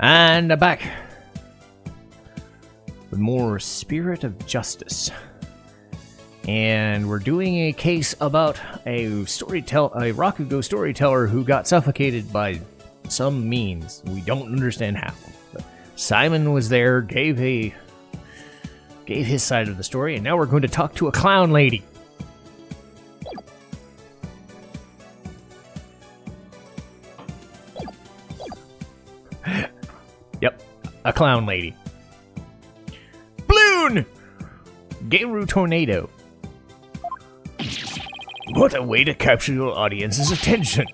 And back with more Spirit of Justice. And we're doing a case about a Rakugo storyteller who got suffocated by some means. We don't understand how. But Simon was there, gave his side of the story, and now we're going to talk to a clown lady. Yep, a clown lady. BLOON! Geiru Toneido. What a way to capture your audience's attention.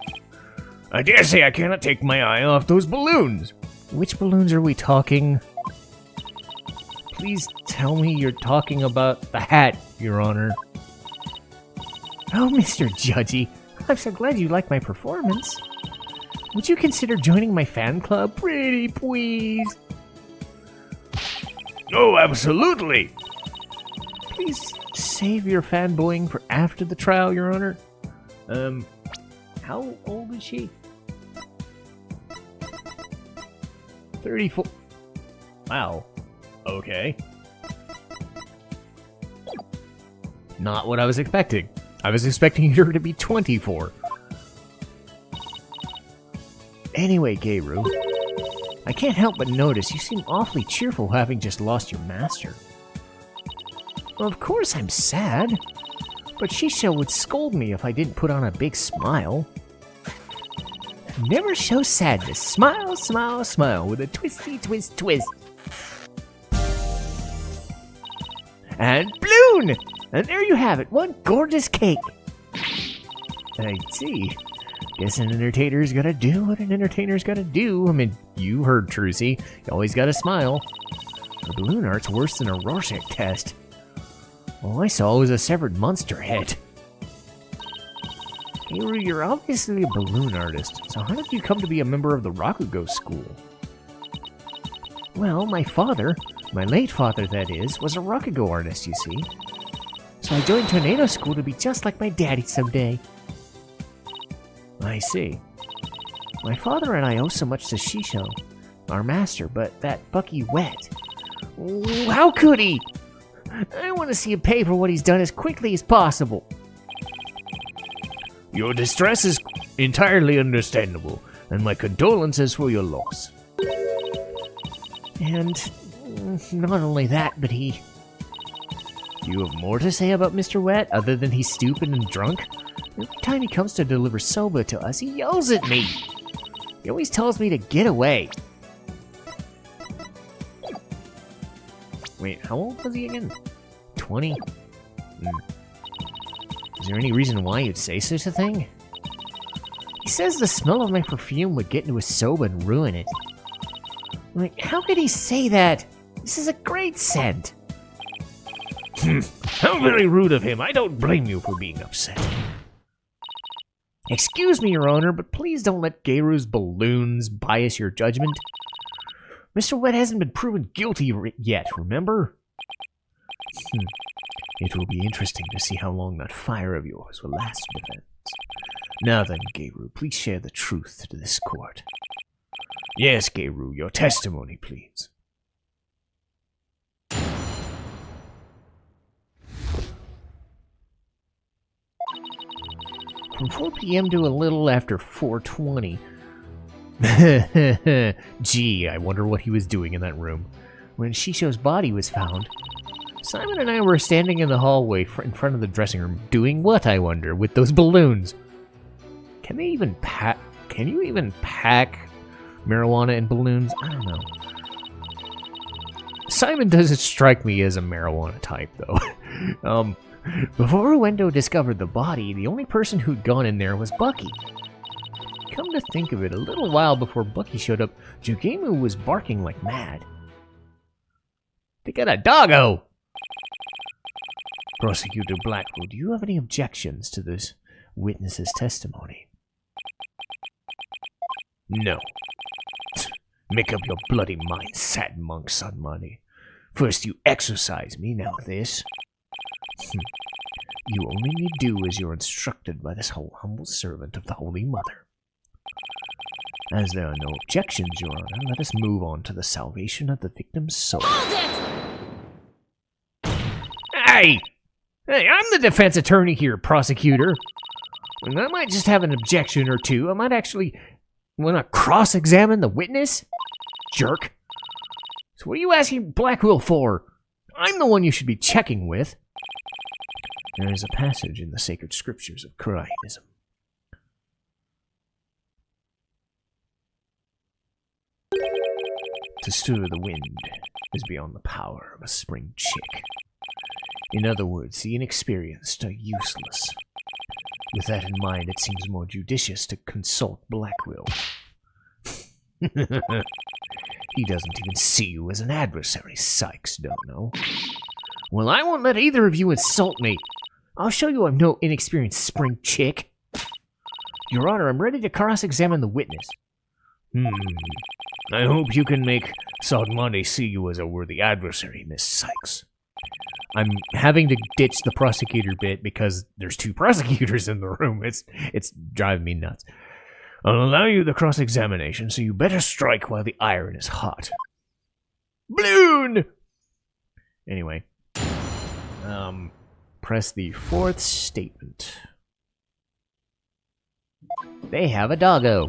I dare say I cannot take my eye off those balloons. Which balloons are we talking? Please tell me you're talking about the hat, Your Honor. Oh, Mr. Judgy, I'm so glad you like my performance. Would you consider joining my fan club? Pretty please. Oh, absolutely. Please save your fanboying for after the trial, Your Honor. How old is she? 34. Wow. Okay. Not what I was expecting. I was expecting her to be 24. Anyway, Geiru, I can't help but notice you seem awfully cheerful having just lost your master. Well, of course I'm sad, but Shisha would scold me if I didn't put on a big smile. Never show sadness. Smile, smile, smile with a twisty twist twist. And BLOON! And there you have it, one gorgeous cake. I see. Guess an entertainer's gotta do what an entertainer's gotta do. I mean, you heard Trucy. You always gotta smile. The balloon art's worse than a Rorschach test. All I saw was a severed monster head. Geiru, you're obviously a balloon artist, so how did you come to be a member of the Rakugo school? Well, my father, my late father that is, was a Rakugo artist, you see. So I joined Toneido school to be just like my daddy someday. I see. My father and I owe so much to Shisho, our master, but that Bucky Wet. How could he? I want to see him pay for what he's done as quickly as possible. Your distress is entirely understandable, and my condolences for your loss. And not only that, but he... Do you have more to say about Mr. Wet, other than he's stupid and drunk? Every time he comes to deliver soba to us, he yells at me. He always tells me to get away. Wait, how old was he again? 20? Is there any reason why you'd say such a thing? He says the smell of my perfume would get into his soba and ruin it. Like, how could he say that? This is a great scent. How very rude of him. I don't blame you for being upset. Excuse me, Your Honor, but please don't let Geiru's balloons bias your judgment. Mr. Wet hasn't been proven guilty yet, remember? It will be interesting to see how long that fire of yours will last, defense. Now then, Geiru, please share the truth to this court. Yes, Geiru, your testimony, please. From 4 p.m. to a little after 4:20. Gee, I wonder what he was doing in that room. When Shisho's body was found, Simon and I were standing in the hallway in front of the dressing room, doing what, I wonder, with those balloons? Can you even pack marijuana in balloons? I don't know. Simon doesn't strike me as a marijuana type, though. Before Uendo discovered the body, the only person who'd gone in there was Bucky. Come to think of it, a little while before Bucky showed up, Jugemu was barking like mad. They got a doggo! Prosecutor Blackwood, do you have any objections to this witness's testimony? No. Make up your bloody mind, sad monk son money. First you exorcise me, now this. You only need do as you're instructed by this whole humble servant of the Holy Mother. As there are no objections, Your Honor, let us move on to the salvation of the victim's soul. Hey! Hey, I'm the defense attorney here, prosecutor. And I might just have an objection or two. I might actually want to cross-examine the witness? Jerk. So what are you asking Blackwell for? I'm the one you should be checking with. There is a passage in the sacred scriptures of Karaidism. To stir the wind is beyond the power of a spring chick. In other words, the inexperienced are useless. With that in mind, it seems more judicious to consult Blackwell. He doesn't even see you as an adversary, Sykes, don't know. Well, I won't let either of you insult me. I'll show you I'm no inexperienced spring chick. Your Honor, I'm ready to cross-examine the witness. I hope you can make Sogmonte see you as a worthy adversary, Miss Sykes. I'm having to ditch the prosecutor bit because there's two prosecutors in the room. It's driving me nuts. I'll allow you the cross-examination, so you better strike while the iron is hot. BLOON! Anyway. Press the fourth statement. They have a doggo.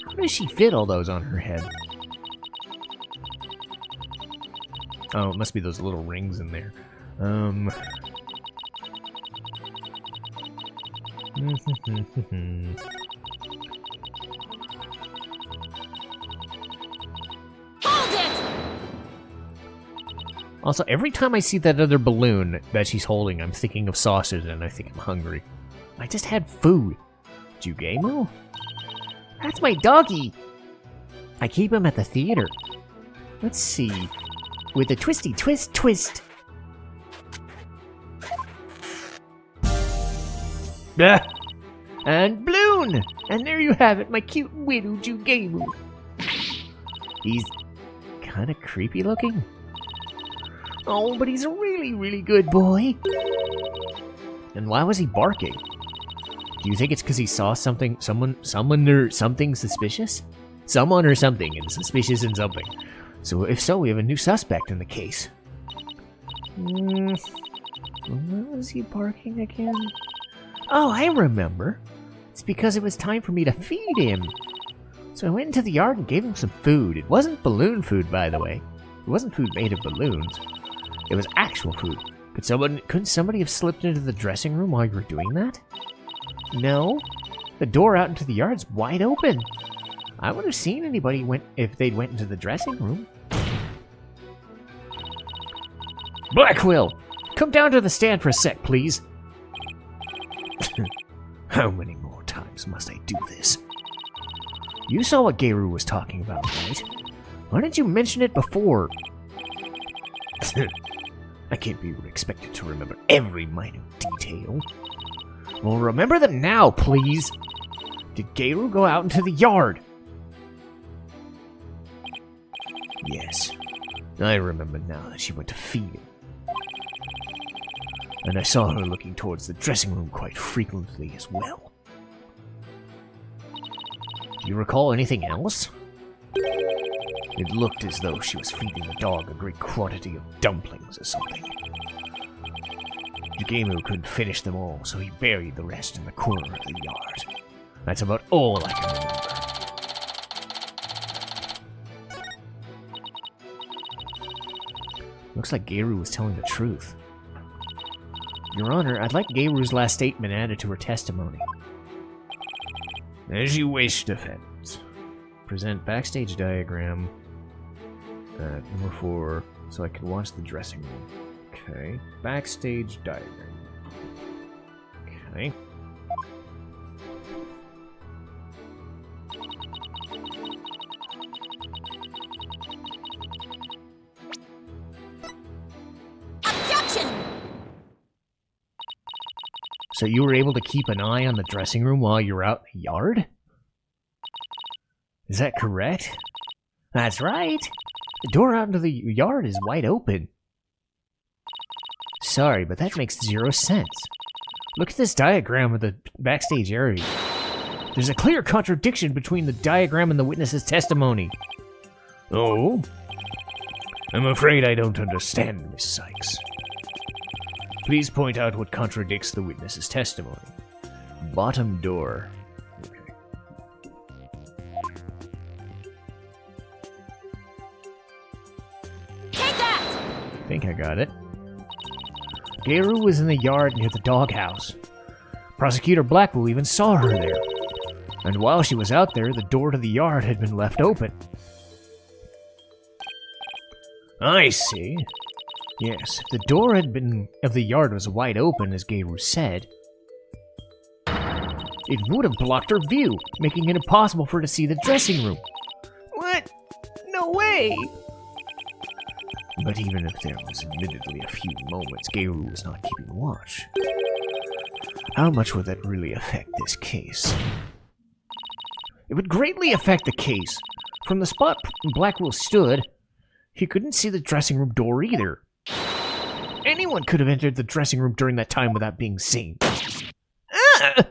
How does she fit all those on her head? Oh, it must be those little rings in there. Also, every time I see that other balloon that she's holding, I'm thinking of sausage and I think I'm hungry. I just had food. Jugemu? That's my doggy! I keep him at the theater. Let's see. With a twisty twist twist. Ah! And BLOON! And there you have it, my cute widow Jugemu. He's kinda creepy looking. Oh, but he's a really, really good boy. And why was he barking? Do you think it's because he saw something, someone or something suspicious? Someone or something, and suspicious in something. So if so, we have a new suspect in the case. Why was he barking again? Oh, I remember. It's because it was time for me to feed him. So I went into the yard and gave him some food. It wasn't balloon food, by the way. It wasn't food made of balloons. It was actual food. Couldn't somebody have slipped into the dressing room while you were doing that? No. The door out into the yard's wide open. I would have seen anybody if they'd went into the dressing room. Blackwell, come down to the stand for a sec, please. How many more times must I do this? You saw what Geiru was talking about, right? Why didn't you mention it before? I can't be expected to remember every minute detail. Well, remember them now, please. Did Geiru go out into the yard? Yes, I remember now that she went to feed him. And I saw her looking towards the dressing room quite frequently as well. Do you recall anything else? It looked as though she was feeding the dog a great quantity of dumplings or something. Jugemu couldn't finish them all, so he buried the rest in the corner of the yard. That's about all I can remember. Looks like Geiru was telling the truth. Your Honor, I'd like Geiru's last statement added to her testimony. As you wish, defendant. Present backstage diagram. Number 4, so I can watch the dressing room. Okay. Backstage diagram. Okay. So you were able to keep an eye on the dressing room while you were out in the yard? Is that correct? That's right. The door out into the yard is wide open. Sorry, but that makes 0 sense. Look at this diagram of the backstage area. There's a clear contradiction between the diagram and the witness's testimony. Oh? I'm afraid I don't understand, Miss Sykes. Please point out what contradicts the witness's testimony. Bottom door. Okay. Take that! I think I got it. Geiru was in the yard near the doghouse. Prosecutor Blackwell even saw her there. And while she was out there, the door to the yard had been left open. I see. Yes, if the door of the yard was wide open, as Geiru said, it would have blocked her view, making it impossible for her to see the dressing room. What? No way! But even if there was admittedly a few moments Geiru was not keeping watch, how much would that really affect this case? It would greatly affect the case. From the spot Blackwell stood, he couldn't see the dressing room door either. Anyone could have entered the dressing room during that time without being seen. Ah!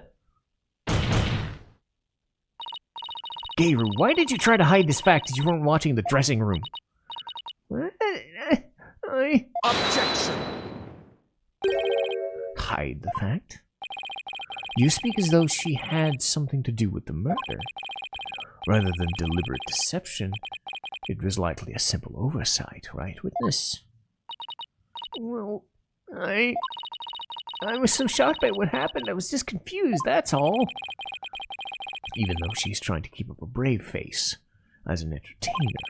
Geiru, why did you try to hide this fact that you weren't watching the dressing room? Objection! Hide the fact? You speak as though she had something to do with the murder. Rather than deliberate deception, it was likely a simple oversight, right, witness? Well, I was so shocked by what happened, I was just confused, that's all. Even though she's trying to keep up a brave face as an entertainer,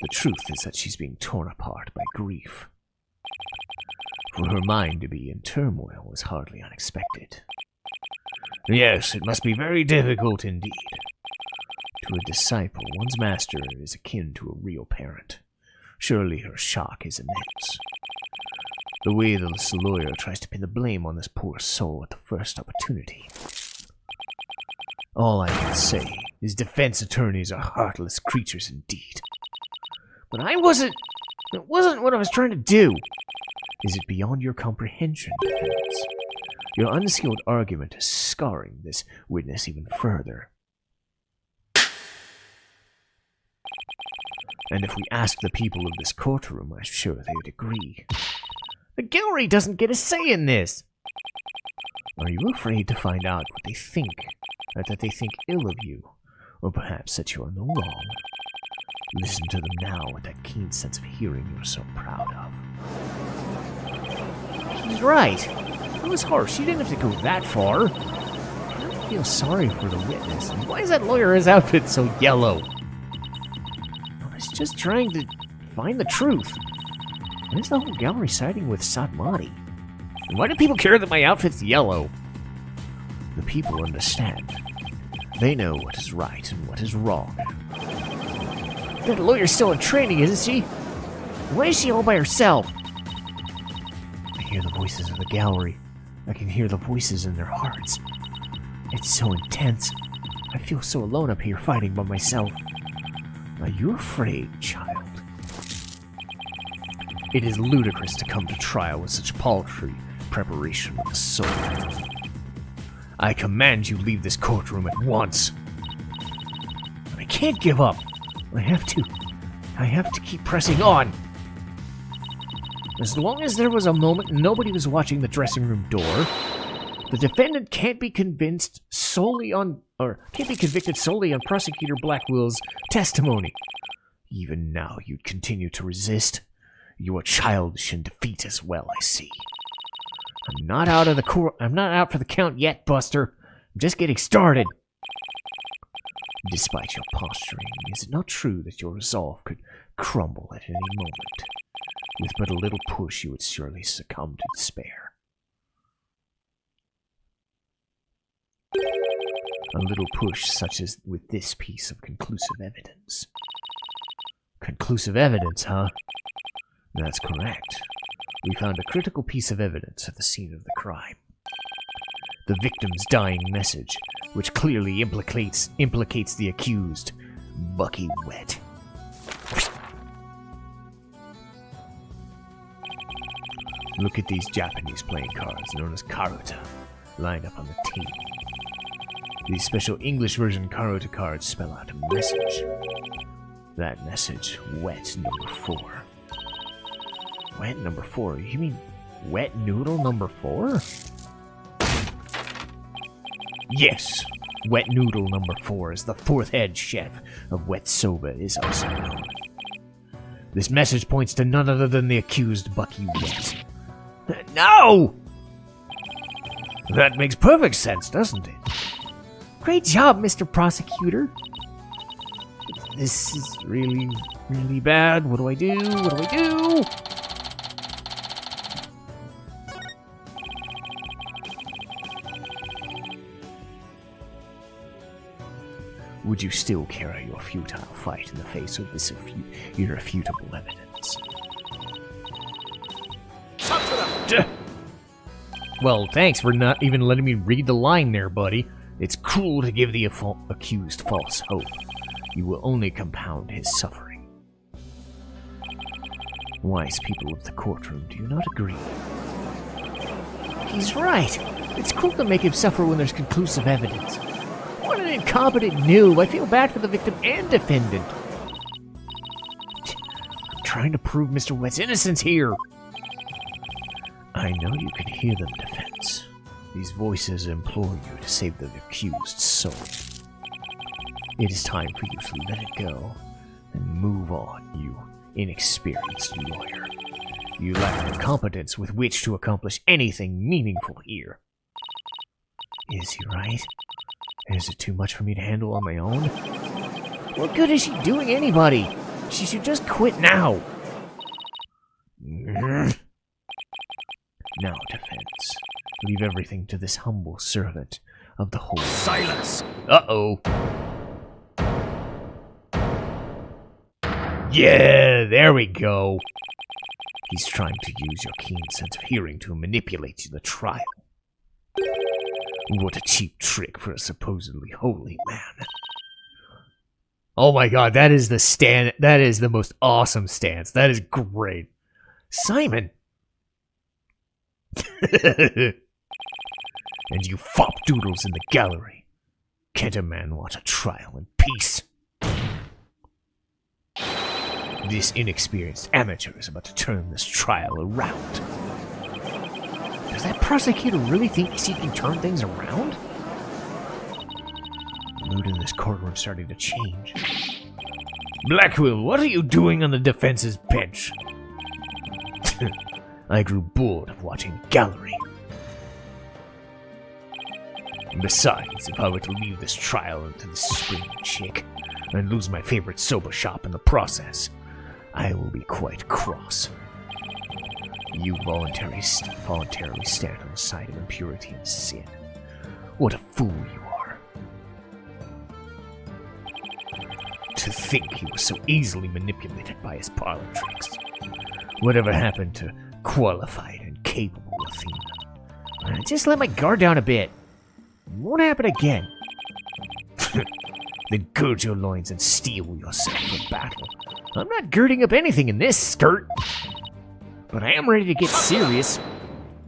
the truth is that she's being torn apart by grief. For her mind to be in turmoil was hardly unexpected. Yes, it must be very difficult indeed. To a disciple, one's master is akin to a real parent. Surely her shock is immense. The way this lawyer tries to pin the blame on this poor soul at the first opportunity. All I can say is defense attorneys are heartless creatures indeed. But it wasn't what I was trying to do. Is it beyond your comprehension, defense? Your unskilled argument is scarring this witness even further. And if we ask the people of this courtroom, I'm sure they would agree. The gallery doesn't get a say in this! Are you afraid to find out what they think? Or that they think ill of you? Or perhaps that you're in the wrong? Listen to them now with that keen sense of hearing you're so proud of. He's right. It was harsh. You didn't have to go that far. I feel sorry for the witness. And why is that lawyer's outfit so yellow? I was just trying to find the truth. Why is the whole gallery siding with Satmati? And why do people care that my outfit's yellow? The people understand. They know what is right and what is wrong. That lawyer's still in training, isn't she? Why is she all by herself? I hear the voices of the gallery. I can hear the voices in their hearts. It's so intense. I feel so alone up here fighting by myself. Are you afraid, child? It is ludicrous to come to trial with such paltry preparation with a sword. I command you leave this courtroom at once. I can't give up. I have to keep pressing on. As long as there was a moment nobody was watching the dressing room door, the defendant can't be convicted solely on Prosecutor Blackwell's testimony. Even now, you'd continue to resist. You are childish in defeat as well, I see. I'm not out for the count yet, Buster. I'm just getting started. Despite your posturing, is it not true that your resolve could crumble at any moment? With but a little push, you would surely succumb to despair. A little push such as with this piece of conclusive evidence. Conclusive evidence, huh? That's correct. We found a critical piece of evidence at the scene of the crime. The victim's dying message, which clearly implicates the accused, Bucky Wet. Look at these Japanese playing cards known as karuta, lined up on the table. The special English version Karota cards spell out a message. That message, wet number 4. Wet number 4? You mean wet noodle number 4? Yes! Wet noodle number 4 is the 4th head chef of Wet Soba is also known. This message points to none other than the accused Bucky Wet. No! That makes perfect sense, doesn't it? Great job, Mr. Prosecutor. This is really, really bad. What do I do? What do I do? Would you still carry your futile fight in the face of this irrefutable evidence? Well, thanks for not even letting me read the line there, buddy. It's cruel to give the accused false hope. You will only compound his suffering. Wise people of the courtroom, do you not agree? He's right. It's cruel to make him suffer when there's conclusive evidence. What an incompetent noob. I feel bad for the victim and defendant. I'm trying to prove Mr. Wet's innocence here. I know you can hear them, defense. These voices implore you to save the accused soul. It is time for you to let it go and move on, you inexperienced lawyer. You lack the competence with which to accomplish anything meaningful here. Is he right? Is it too much for me to handle on my own? What good is she doing anybody? She should just quit now. Now, defense. Leave everything to this humble servant of the whole. Silence! Uh-oh. Yeah, there we go. He's trying to use your keen sense of hearing to manipulate the trial. What a cheap trick for a supposedly holy man. Oh my god, that is the most awesome stance. That is great. Simon! And you fop doodles in the gallery. Can't a man watch a trial in peace? This inexperienced amateur is about to turn this trial around. Does that prosecutor really think he can turn things around? The mood in this courtroom starting to change. Blackwell, what are you doing on the defense's bench? I grew bored of watching the gallery. Besides, if I were to leave this trial into this spring chick and lose my favorite soba shop in the process, I will be quite cross. You voluntarily stand on the side of impurity and sin. What a fool you are. To think he was so easily manipulated by his parlor tricks. Whatever happened to qualified and capable Athena? Just let my guard down a bit. It won't happen again. Then gird your loins and steel yourself for battle. I'm not girding up anything in this skirt. But I am ready to get serious.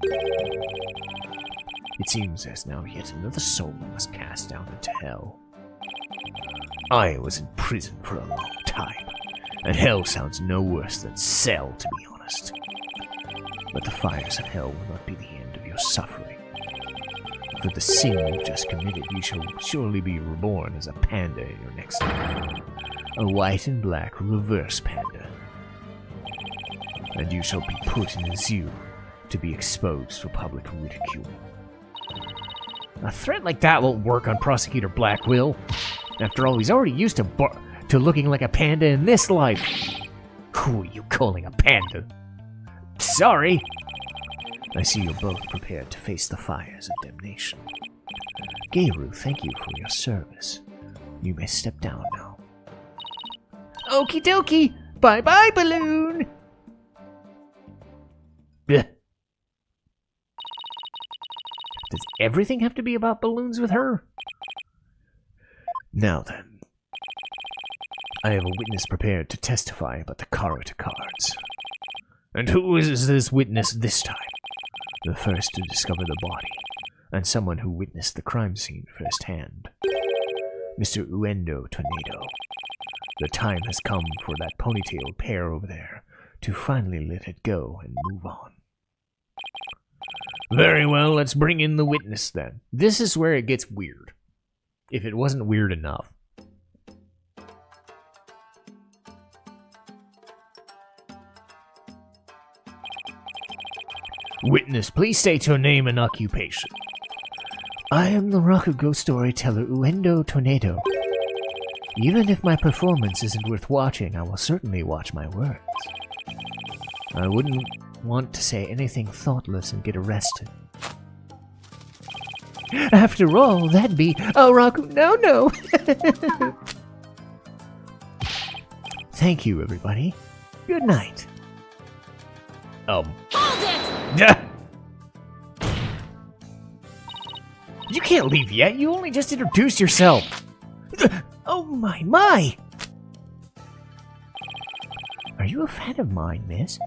It seems there's now yet another soul I must cast down into hell. I was in prison for a long time, and hell sounds no worse than cell, to be honest. But the fires of hell will not be the end of your suffering. For the sin you've just committed, you shall surely be reborn as a panda in your next life. A white and black reverse panda. And you shall be put in a zoo to be exposed for public ridicule. A threat like that won't work on Prosecutor Blackwell. After all, he's already used to looking like a panda in this life. Who are you calling a panda? Sorry. I see you're both prepared to face the fires of damnation. Geiru, thank you for your service. You may step down now. Okie dokie! Bye-bye, Balloon! Blech. Does everything have to be about balloons with her? Now then. I have a witness prepared to testify about the Karata cards. And who is this witness this time? The first to discover the body, and someone who witnessed the crime scene firsthand. Mr. Uendo Toneido, the time has come for that ponytailed pair over there to finally let it go and move on. Very well, let's bring in the witness then. This is where it gets weird, if it wasn't weird enough. Witness, please state your name and occupation. I am the Rakugo storyteller Uendo Toneido. Even if my performance isn't worth watching, I will certainly watch my words. I wouldn't want to say anything thoughtless and get arrested. After all, that'd be... Oh, Raku, no! Thank you, everybody. Good night. Hold it! You can't leave yet. You only just introduced yourself. Oh my! Are you a fan of mine, miss?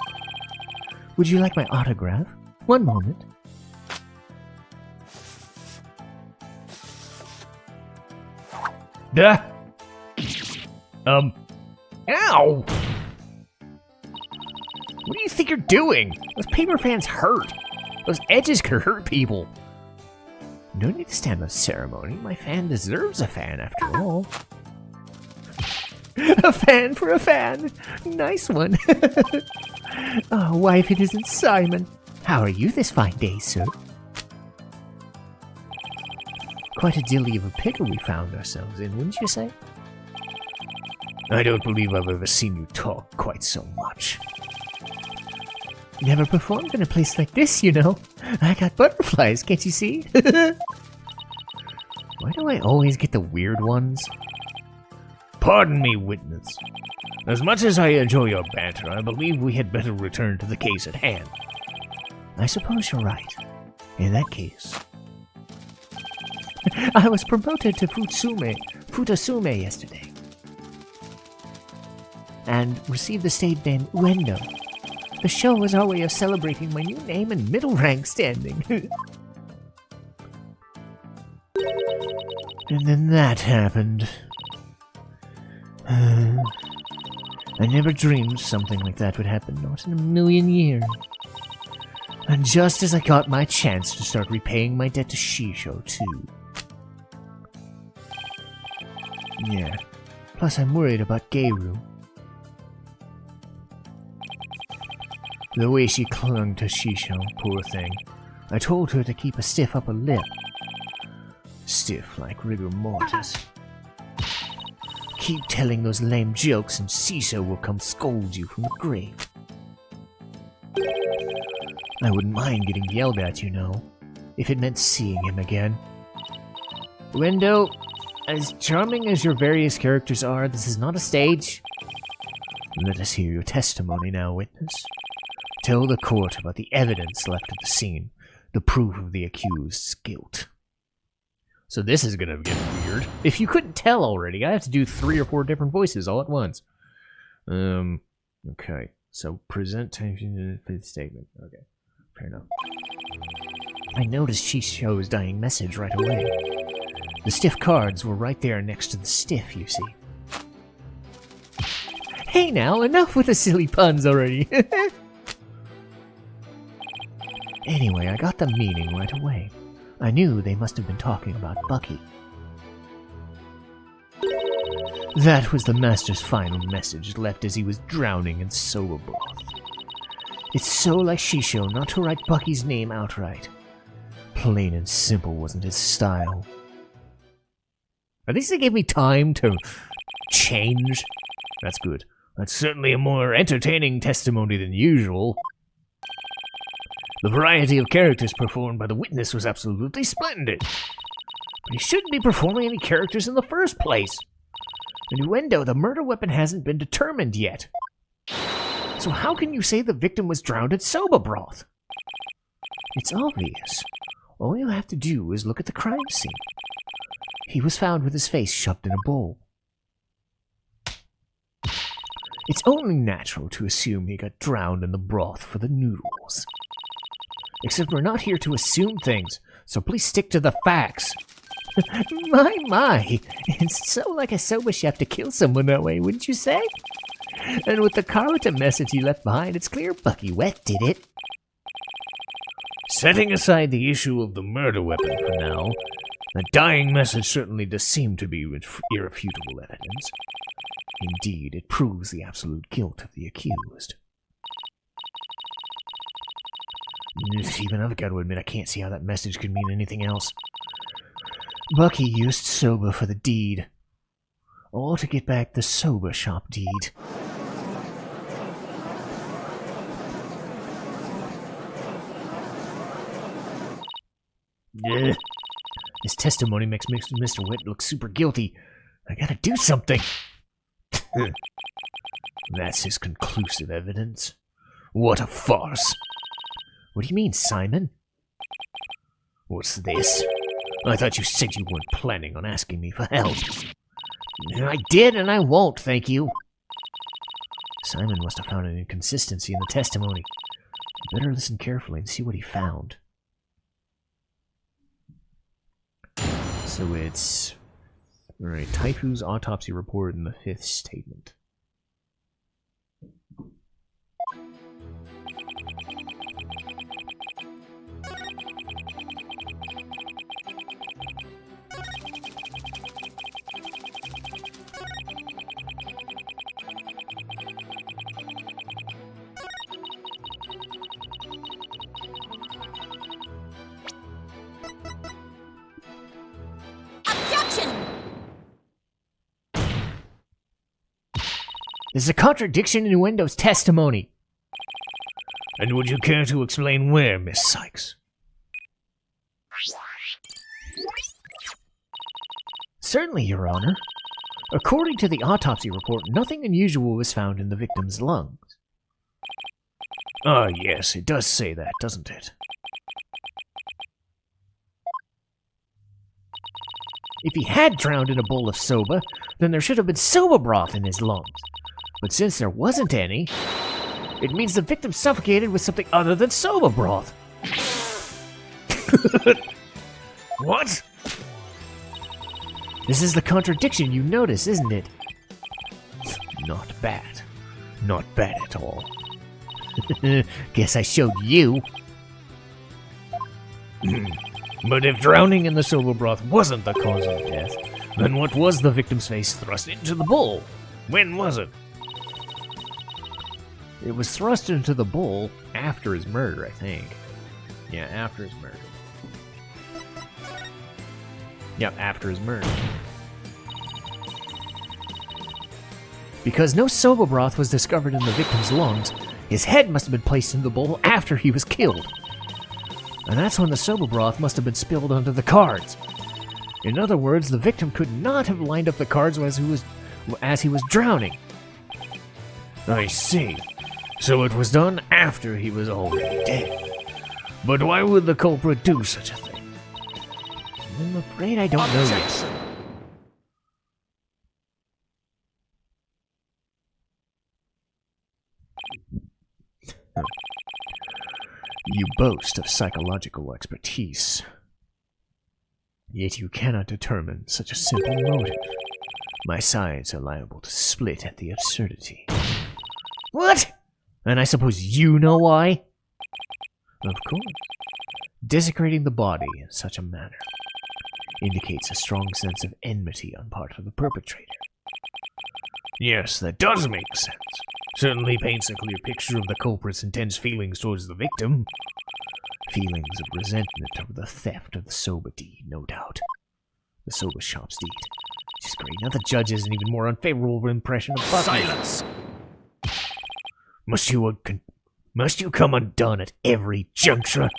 Would you like my autograph? One moment. Ow! What do you think you're doing? Those paper fans hurt. Those edges could hurt people. No need to stand on ceremony. My fan deserves a fan, after all. A fan for a fan. Nice one. Oh, why if it isn't Simon? How are you this fine day, sir? Quite a dilly of a pickle we found ourselves in, wouldn't you say? I don't believe I've ever seen you talk quite so much. Never performed in a place like this, you know. I got butterflies, can't you see? Why do I always get the weird ones? Pardon me, witness. As much as I enjoy your banter, I believe we had better return to the case at hand. I suppose you're right. In that case... I was promoted to Futasume yesterday. And received the stage name Uendo. The show was our way of celebrating my new name and middle rank standing. And then that happened. I never dreamed something like that would happen, not in a million years. And just as I got my chance to start repaying my debt to Shisho, too. Yeah, plus I'm worried about Geiru. The way she clung to Shisho, poor thing. I told her to keep a stiff upper lip. Stiff like rigor mortis. Keep telling those lame jokes and Shisho will come scold you from the grave. I wouldn't mind getting yelled at, you know, if it meant seeing him again. Uendo, as charming as your various characters are, this is not a stage. Let us hear your testimony now, witness. Tell the court about the evidence left at the scene, the proof of the accused's guilt. So this is gonna get weird. If you couldn't tell already, I have to do 3 or 4 different voices all at once. Okay. So present for the statement. Okay. Fair enough. I noticed Shisho's dying message right away. The stiff cards were right there next to the stiff, you see. Hey now, enough with the silly puns already. Anyway, I got the meaning right away. I knew they must have been talking about Bucky. That was the Master's final message left as he was drowning in soba broth. It's so like Shisho not to write Bucky's name outright. Plain and simple wasn't his style. At least they gave me time to change. That's good. That's certainly a more entertaining testimony than usual. The variety of characters performed by the witness was absolutely splendid. But he shouldn't be performing any characters in the first place. Innuendo, the murder weapon hasn't been determined yet. So how can you say the victim was drowned in soba broth? It's obvious. All you have to do is look at the crime scene. He was found with his face shoved in a bowl. It's only natural to assume he got drowned in the broth for the noodles. Except we're not here to assume things, so please stick to the facts. My. It's so like a sober chef to kill someone that way, wouldn't you say? And with the Karuta message he left behind, it's clear Bucky Wet did it. Setting aside the issue of the murder weapon for now, the dying message certainly does seem to be irrefutable evidence. Indeed, it proves the absolute guilt of the accused. Even I've got to admit I can't see how that message could mean anything else. Bucky used soba for the deed. All to get back the soba shop deed. Ugh. This testimony makes Mr. Wet look super guilty. I gotta do something. That's his conclusive evidence. What a farce. What do you mean, Simon? What's this? I thought you said you weren't planning on asking me for help. I did, and I won't, thank you. Simon must have found an inconsistency in the testimony. Better listen carefully and see what he found. So it's... Alright, Taifu's autopsy report and the 5th statement. There's a contradiction in Wendo's testimony. And would you care to explain where, Miss Sykes? Certainly, Your Honor. According to the autopsy report, nothing unusual was found in the victim's lungs. Ah, yes, it does say that, doesn't it? If he had drowned in a bowl of soba, then there should have been soba broth in his lungs. But since there wasn't any, it means the victim suffocated with something other than soba broth. What? This is the contradiction you notice, isn't it? Not bad. Not bad at all. Guess I showed you. But if drowning in the soba broth wasn't the cause of death, then what was the victim's face thrust into the bowl? When was it? It was thrust into the bowl after his murder, I think. Yeah, after his murder. Yep, after his murder. Because no soba broth was discovered in the victim's lungs, his head must have been placed in the bowl after he was killed. And that's when the soba broth must have been spilled onto the cards. In other words, the victim could not have lined up the cards as he was drowning. I see. So it was done after he was already dead. But why would the culprit do such a thing? I'm afraid I don't know yet. You boast of psychological expertise, yet you cannot determine such a simple motive. My sides are liable to split at the absurdity. What? And I suppose you know why? Of course. Desecrating the body in such a manner indicates a strong sense of enmity on part of the perpetrator. Yes, that does make sense. Certainly paints a clear picture of the culprit's intense feelings towards the victim. Feelings of resentment over the theft of the soba deed, no doubt. The soba shop's deed. Just great. Now the judge has an even more unfavorable impression of Bucky. Silence! Must you come undone at every juncture?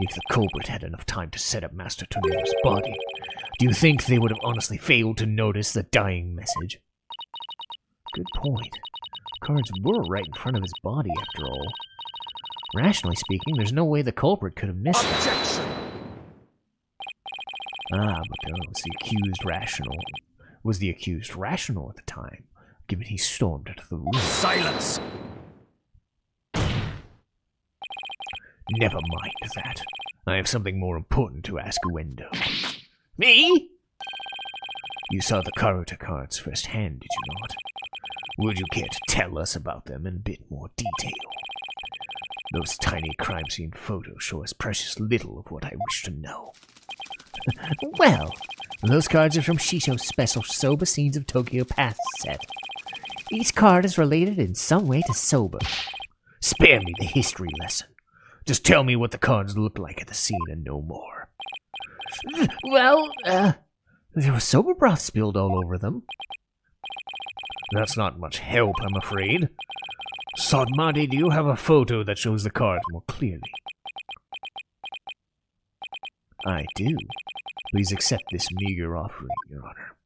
If the culprit had enough time to set up Master Toneido's body, do you think they would have honestly failed to notice the dying message? Good point. Cards were right in front of his body, after all. Rationally speaking, there's no way the culprit could have missed that. Objection! Ah, but was the accused rational at the time, given he stormed into the room? Silence! Never mind that. I have something more important to ask Wendo. Me? You saw the Karuta cards firsthand, did you not? Would you care to tell us about them in a bit more detail? Those tiny crime scene photos show us precious little of what I wish to know. Well, those cards are from Shisho's special Soba Scenes of Tokyo Past set. Each card is related in some way to Soba. Spare me the history lesson. Just tell me what the cards look like at the scene and no more. Well, there was soba broth spilled all over them. That's not much help, I'm afraid. Sodmati, do you have a photo that shows the cards more clearly? I do. Please accept this meager offering, Your Honor.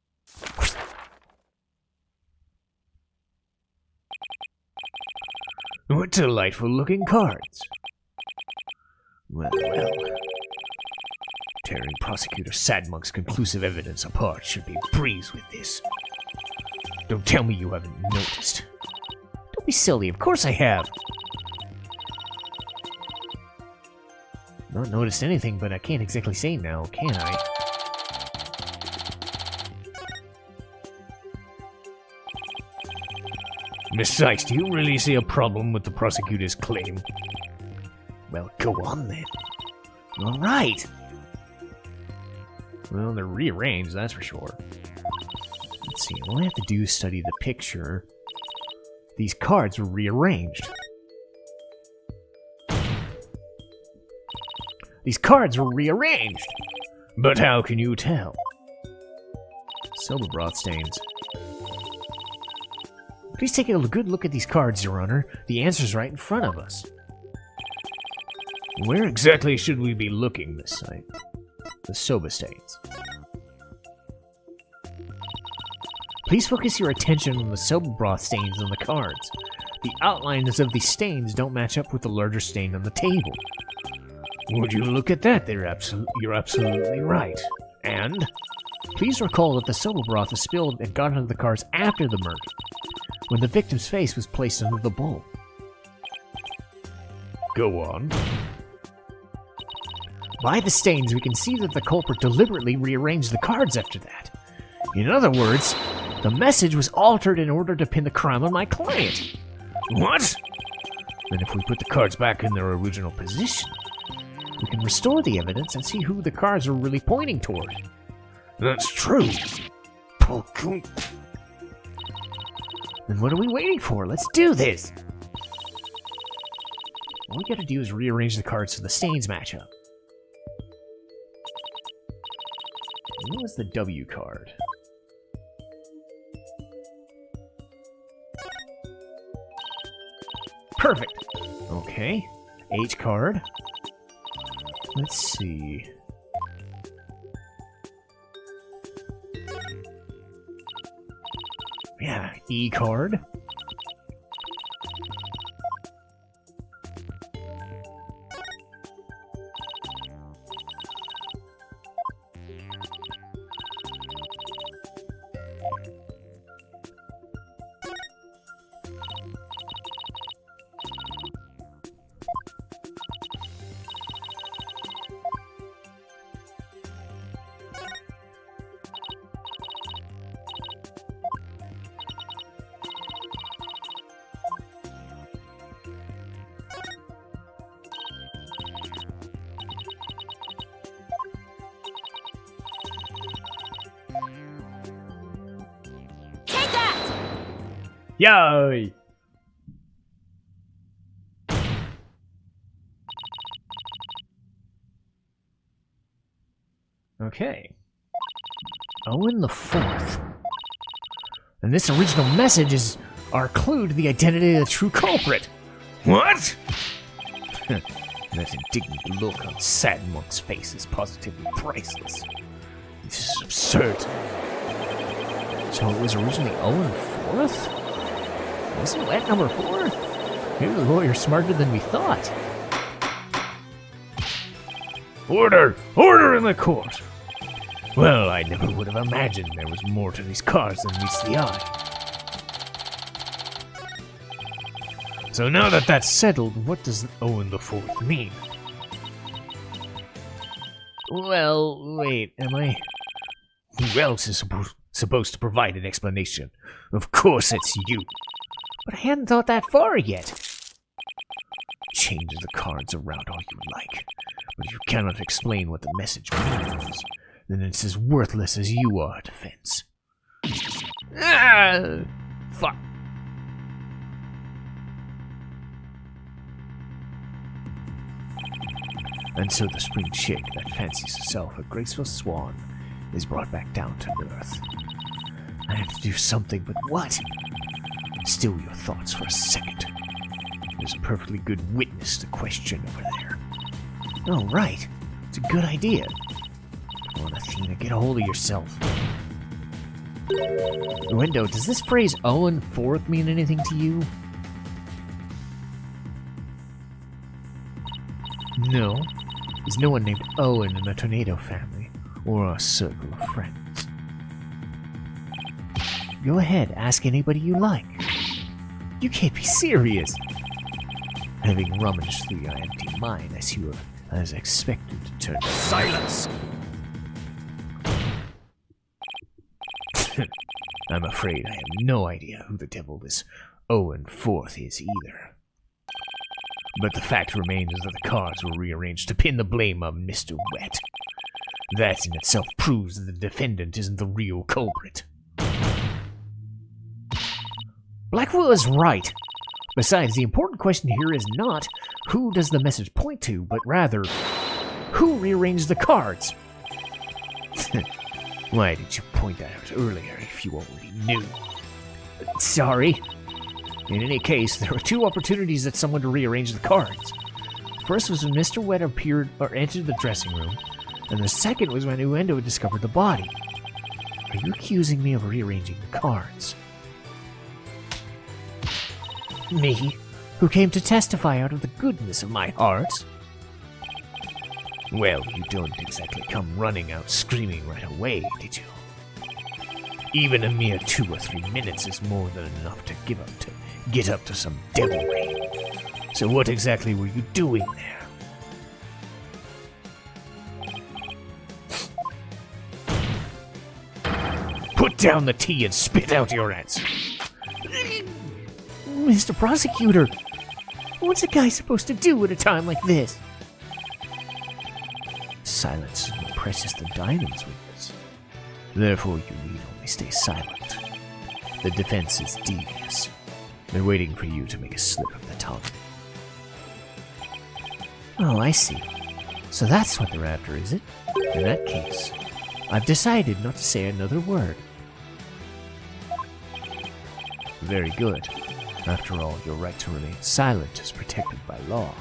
What delightful-looking cards. Well. Tearing Prosecutor Sadmonk's conclusive evidence apart should be a breeze with this. Don't tell me you haven't noticed. Don't be silly, of course I have. Not noticed anything, but I can't exactly say now, can I? Miss Sykes, do you really see a problem with the prosecutor's claim? Well, go on then. All right. Well, they're rearranged, that's for sure. Let's see, all I have to do is study the picture. These cards were rearranged. These cards were rearranged! But how can you tell? Soba broth stains. Please take a good look at these cards, Your Honor. The answer's right in front of us. Where exactly should we be looking, Miss Sight? The soba stains. Please focus your attention on the soba broth stains on the cards. The outlines of these stains don't match up with the larger stain on the table. Would you look at that? You're absolutely right. And please recall that the soba broth was spilled and got into the cards after the murder, when the victim's face was placed under the bowl. Go on. By the stains, we can see that the culprit deliberately rearranged the cards after that. In other words, the message was altered in order to pin the crime on my client. What? Then if we put the cards back in their original position, we can restore the evidence and see who the cards are really pointing toward. That's true. Then what are we waiting for? Let's do this! All we gotta do is rearrange the cards so the stains match up. What was the W card? Perfect! Okay. H card. Let's see. Yeah, E card. Yay! Okay. Owen the Fourth. And this original message is our clue to the identity of the true culprit. What? That indignant look on Sadmonk's face is positively priceless. This is absurd. So it was originally Owen Fourth? Wasn't that number 4? Maybe the lawyer's smarter than we thought. Order! Order in the court! Well, I never would have imagined there was more to these cards than meets the eye. So now that that's settled, what does Owen the Fourth mean? Well, wait, am I Who else is supposed to provide an explanation? Of course it's you. But I hadn't thought that far yet. Change the cards around all you like, but if you cannot explain what the message means, then it's as worthless as you are, defense. Ah! Fuck. And so the spring chick that fancies herself a graceful swan is brought back down to earth. I have to do something, but what? Still your thoughts for a second. There's a perfectly good witness to question over there. Oh, right. It's a good idea. Come on, Athena, get a hold of yourself. Window, does this phrase Owen Fourth mean anything to you? No. There's no one named Owen in the Toneido family, or our circle of friends. Go ahead, ask anybody you like. You can't be serious. Having rummaged through your empty mind, I see you have, as expected, to turn to silence. I'm afraid I have no idea who the devil this Owen Fourth is either. But the fact remains that the cards were rearranged to pin the blame on Mr. Wet. That in itself proves that the defendant isn't the real culprit. Blackwell is right. Besides, the important question here is not who does the message point to, but rather, who rearranged the cards? Why did you point that out earlier if you already knew? Sorry. In any case, there were two opportunities at someone to rearrange the cards. First was when Mr. Wet appeared or entered the dressing room, and the second was when Uendo discovered the body. Are you accusing me of rearranging the cards? Me, who came to testify out of the goodness of my heart? Well, you don't exactly come running out screaming right away, did you? Even a mere 2 or 3 minutes is more than enough to get up to some devilry. So what exactly were you doing there? Put down the tea and spit out your answer. Mr. Prosecutor, what's a guy supposed to do at a time like this? Silence is more precious than diamonds, witness. Therefore, you need only stay silent. The defense is devious. They're waiting for you to make a slip of the tongue. Oh, I see. So that's what they're after, is it? In that case, I've decided not to say another word. Very good. After all, your right to remain silent is protected by law.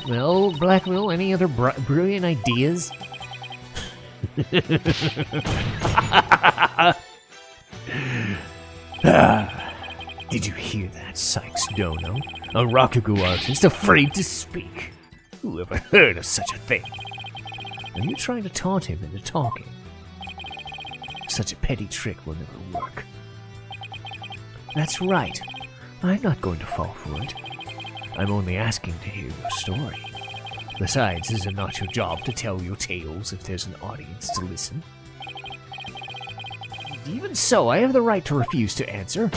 Well, Blackwell, any other brilliant ideas? Did you hear that, Sykes Dono? A Rakugo artist afraid to speak. Who ever heard of such a thing? Are you trying to taunt him into talking? Such a petty trick will never work. That's right. I'm not going to fall for it. I'm only asking to hear your story. Besides, is it not your job to tell your tales if there's an audience to listen? Even so, I have the right to refuse to answer.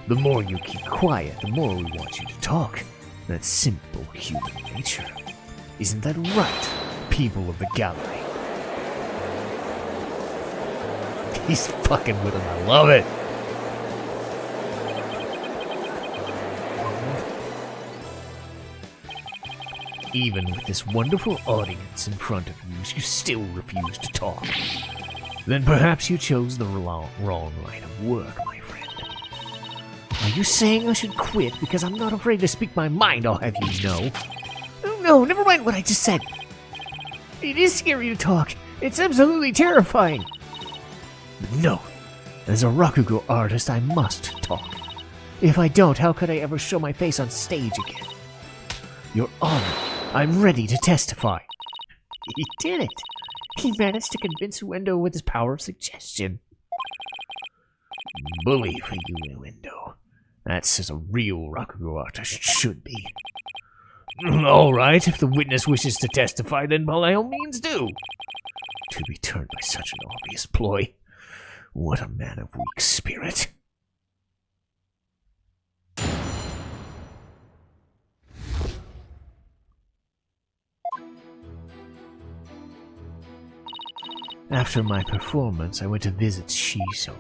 The more you keep quiet, the more we want you to talk. That's simple human nature. Isn't that right, people of the gallery? He's fucking with him, I love it! Even with this wonderful audience in front of you, you still refuse to talk. Then perhaps you chose the wrong line of work, my friend. Are you saying I should quit because I'm not afraid to speak my mind, I'll have you know? Oh no, never mind what I just said. It is scary to talk. It's absolutely terrifying. But no, as a Rakugo artist, I must talk. If I don't, how could I ever show my face on stage again? Your Honor, I'm ready to testify. He did it. He managed to convince Uendo with his power of suggestion. Bully for you, Uendo. That's as a real Rakugo artist should be. All right, if the witness wishes to testify, then by all means do. to be turned by such an obvious ploy. What a man of weak spirit. After my performance, I went to visit Shiso.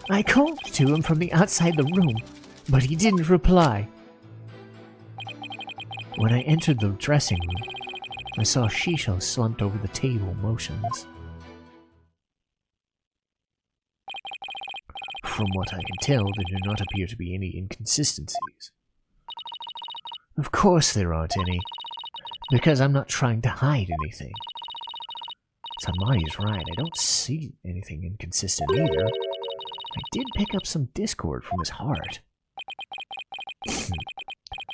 I called to him from the outside the room, but he didn't reply. When I entered the dressing room, I saw Shiso slumped over the table, motionless. From what I can tell, there do not appear to be any inconsistencies. Of course there aren't any, because I'm not trying to hide anything. Tamari's right, I don't see anything inconsistent either. I did pick up some discord from his heart.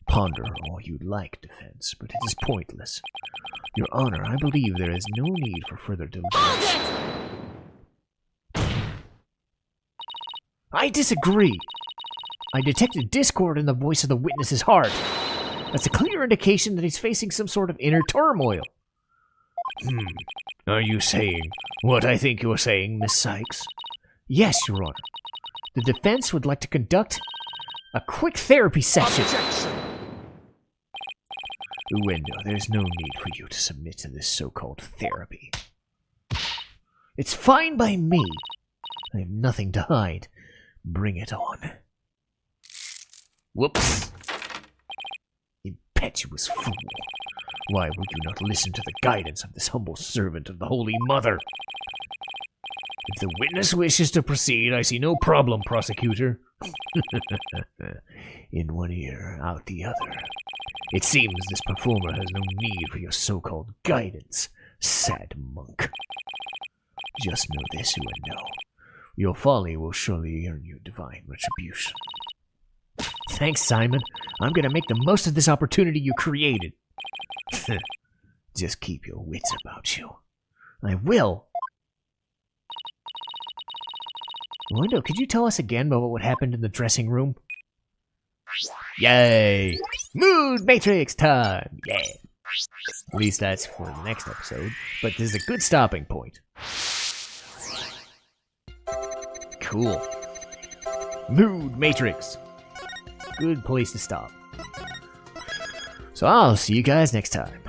Ponder all you'd like, defense, but it is pointless. Your Honor, I believe there is no need for further deliverance. I disagree. I detected discord in the voice of the witness's heart. That's a clear indication that he's facing some sort of inner turmoil. Are you saying what I think you're saying, Miss Sykes? Yes, Your Honor. The defense would like to conduct a quick therapy session. Objection. Uendo, there's no need for you to submit to this so-called therapy. It's fine by me. I have nothing to hide. Bring it on. Whoops. Impetuous fool. Why would you not listen to the guidance of this humble servant of the Holy Mother? If the witness wishes to proceed, I see no problem, prosecutor. In one ear, out the other. It seems this performer has no need for your so-called guidance, sad monk. Just know this, Uendo. Your folly will surely earn you divine retribution. Thanks, Simon. I'm gonna make the most of this opportunity you created. Just keep your wits about you. I will. Uendo, could you tell us again about what happened in the dressing room? Yay! Mood Matrix time! Yeah! At least that's for the next episode, but this is a good stopping point. Cool. Mood Matrix. Good place to stop. So I'll see you guys next time.